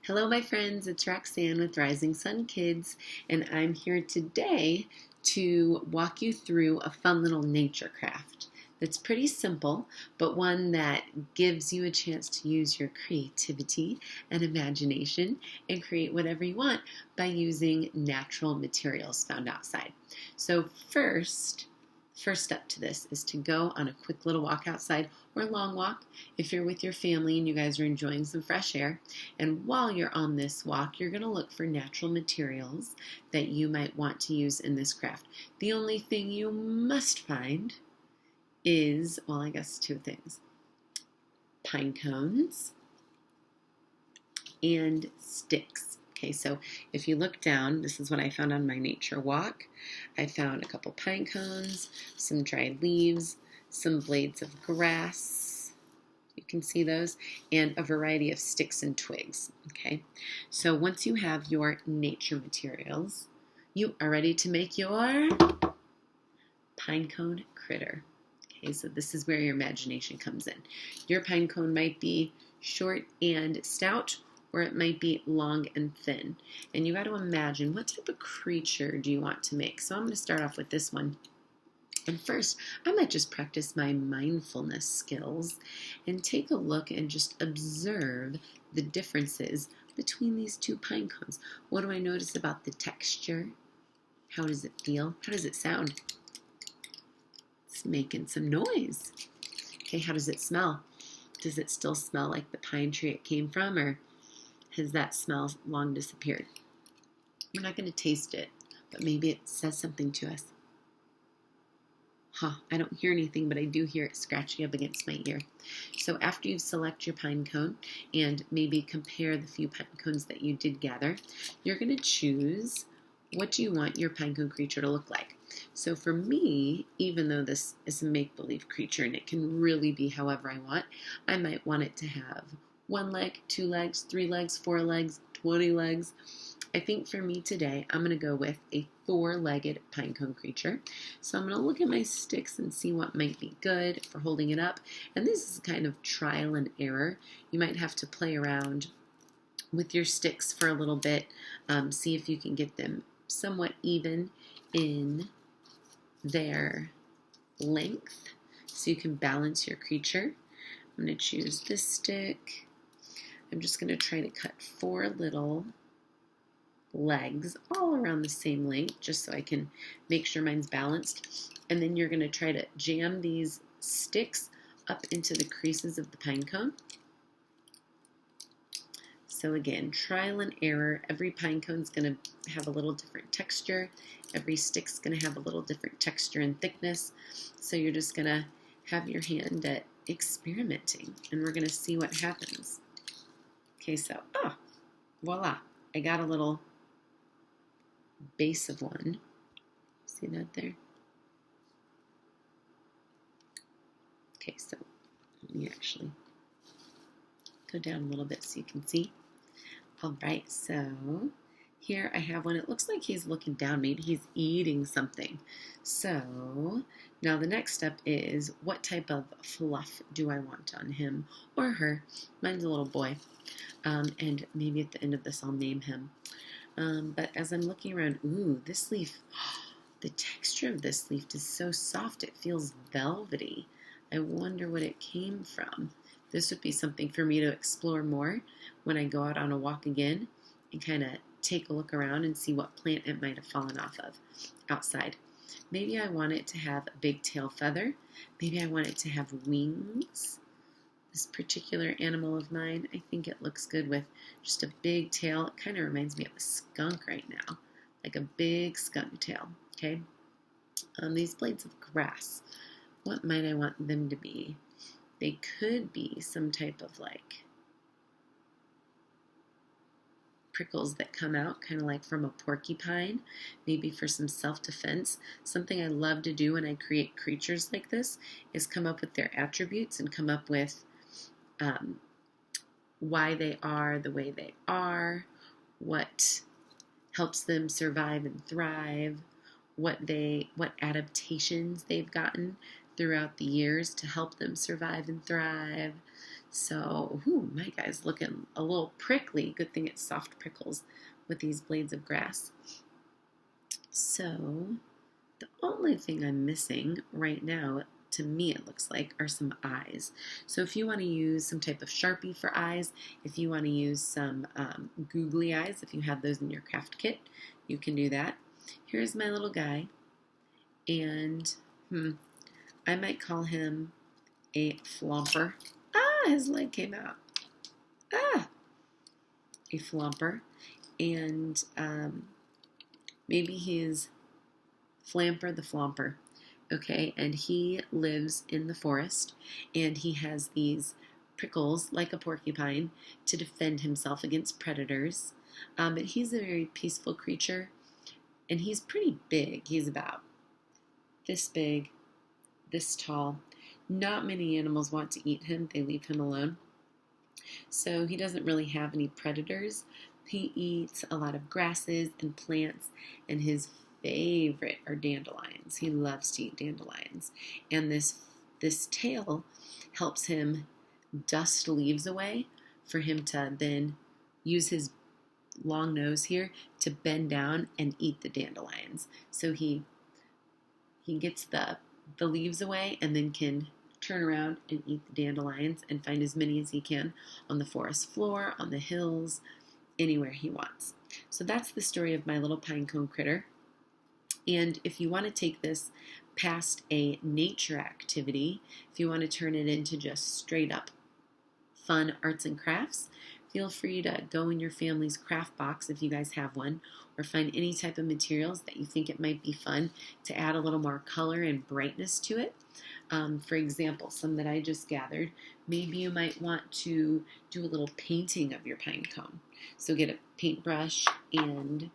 Hello, my friends. It's Roxanne with Rising Sun Kids, and I'm here today to walk you through a fun little nature craft that's pretty simple, but one that gives you a chance to use your creativity and imagination and create whatever you want by using natural materials found outside. So first step to this is to go on a quick little walk outside or a long walk if you're with your family and you guys are enjoying some fresh air. And while you're on this walk, you're going to look for natural materials that you might want to use in this craft. The only thing you must find is, well, I guess two things: pine cones and sticks. Okay, so if you look down, this is what I found on my nature walk. I found a couple pine cones, some dried leaves, some blades of grass, you can see those, and a variety of sticks and twigs. Okay, so once you have your nature materials, you are ready to make your pine cone critter. Okay, so this is where your imagination comes in. Your pine cone might be short and stout, or it might be long and thin. And you got to imagine, what type of creature do you want to make? So I'm going to start off with this one. And first, I might just practice my mindfulness skills and take a look and just observe the differences between these two pine cones. What do I notice about the texture? How does it feel? How does it sound? It's making some noise. Okay, how does it smell? Does it still smell like the pine tree it came from, or has that smell long disappeared? We're not going to taste it, but maybe it says something to us. I don't hear anything, but I do hear it scratching up against my ear. So after you select your pine cone and maybe compare the few pine cones that you did gather, you're going to choose what do you want your pine cone creature to look like. So for me, even though this is a make-believe creature and it can really be however I want, I might want it to have 1 leg, 2 legs, 3 legs, 4 legs, 20 legs. I think for me today, I'm going to go with a 4-legged pinecone creature. So I'm going to look at my sticks and see what might be good for holding it up. And this is kind of trial and error. You might have to play around with your sticks for a little bit, see if you can get them somewhat even in their length so you can balance your creature. I'm going to choose this stick. I'm just going to try to cut 4 little legs all around the same length just so I can make sure mine's balanced. And then you're going to try to jam these sticks up into the creases of the pine cone. So again, trial and error. Every pine cone is going to have a little different texture. Every stick's going to have a little different texture and thickness. So you're just going to have your hand at experimenting, and we're going to see what happens. Okay, so, voila. I got a little base of one. See that there? Okay, so let me actually go down a little bit so you can see. All right, so here I have one. It looks like he's looking down. Maybe he's eating something. So now the next step is, what type of fluff do I want on him or her? Mine's a little boy. And maybe at the end of this I'll name him. But as I'm looking around, this leaf, the texture of this leaf is so soft, it feels velvety. I wonder what it came from. This would be something for me to explore more when I go out on a walk again and kind of take a look around and see what plant it might have fallen off of outside. Maybe I want it to have a big tail feather. Maybe I want it to have wings. This particular animal of mine, I think it looks good with just a big tail. It kind of reminds me of a skunk right now, like a big skunk tail, okay? These blades of grass, what might I want them to be? They could be some type of like prickles that come out, kind of like from a porcupine, maybe for some self-defense. Something I love to do when I create creatures like this is come up with their attributes and come up with why they are the way they are, what helps them survive and thrive, what adaptations they've gotten throughout the years to help them survive and thrive. So, ooh, my guy's looking a little prickly. Good thing it's soft prickles with these blades of grass. So, the only thing I'm missing right now, to me it looks like, are some eyes. So if you want to use some type of Sharpie for eyes, if you want to use some googly eyes, if you have those in your craft kit, you can do that. Here's my little guy, and I might call him a flomper. Ah, his leg came out. Ah, a flomper. And maybe he's Flamper the Flomper. Okay, and he lives in the forest, and he has these prickles like a porcupine to defend himself against predators. But he's a very peaceful creature, and he's pretty big. He's about this big, this tall. Not many animals want to eat him, they leave him alone. So he doesn't really have any predators. He eats a lot of grasses and plants, and his favorite are dandelions. He loves to eat dandelions. And this tail helps him dust leaves away for him to then use his long nose here to bend down and eat the dandelions. So he gets the leaves away and then can turn around and eat the dandelions and find as many as he can on the forest floor, on the hills, anywhere he wants. So that's the story of my little pinecone critter. And if you want to take this past a nature activity, if you want to turn it into just straight up fun arts and crafts, feel free to go in your family's craft box if you guys have one, or find any type of materials that you think it might be fun to add a little more color and brightness to it. For example, some that I just gathered, maybe you might want to do a little painting of your pine cone. So get a paintbrush and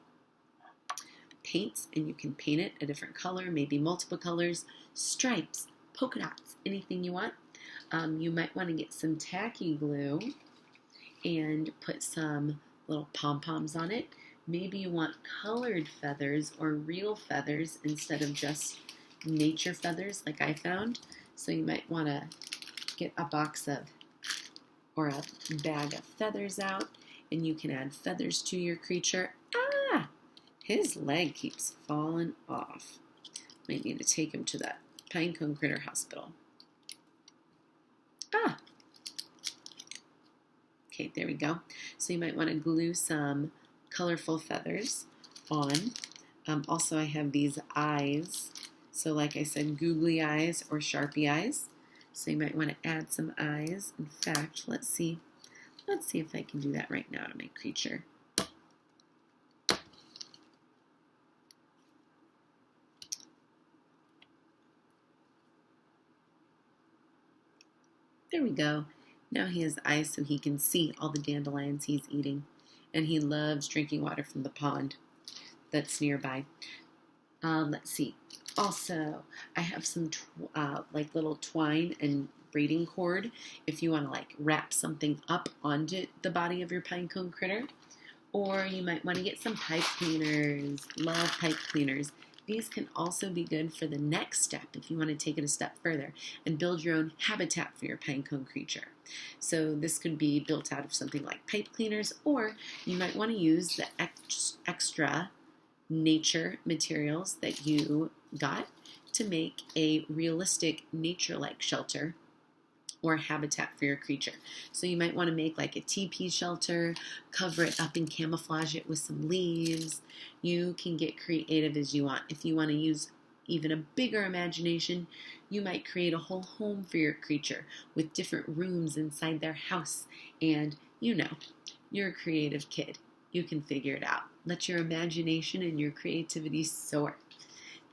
paints, and you can paint it a different color, maybe multiple colors, stripes, polka dots, anything you want. You might want to get some tacky glue and put some little pom-poms on it. Maybe you want colored feathers or real feathers instead of just nature feathers like I found. So you might want to get a box of or a bag of feathers out, and you can add feathers to your creature. Ah! His leg keeps falling off. Might need to take him to the Pinecone Critter Hospital. Ah! Okay, there we go. So you might want to glue some colorful feathers on. Also, I have these eyes. So like I said, googly eyes or Sharpie eyes. So you might want to add some eyes. In fact, let's see if I can do that right now to my creature. There we go. Now he has eyes so he can see all the dandelions he's eating. And he loves drinking water from the pond that's nearby. Let's see. Also, I have some like little twine and braiding cord if you want to like wrap something up onto the body of your pinecone critter. Or you might want to get some pipe cleaners. Love pipe cleaners. These can also be good for the next step if you want to take it a step further and build your own habitat for your pinecone creature. So this could be built out of something like pipe cleaners, or you might want to use the extra nature materials that you got to make a realistic nature-like shelter or habitat for your creature. So you might want to make like a teepee shelter, cover it up and camouflage it with some leaves. You can get creative as you want. If you want to use even a bigger imagination, you might create a whole home for your creature with different rooms inside their house. And you know, you're a creative kid. You can figure it out. Let your imagination and your creativity soar.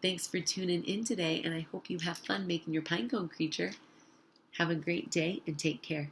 Thanks for tuning in today, and I hope you have fun making your pinecone creature. Have a great day and take care.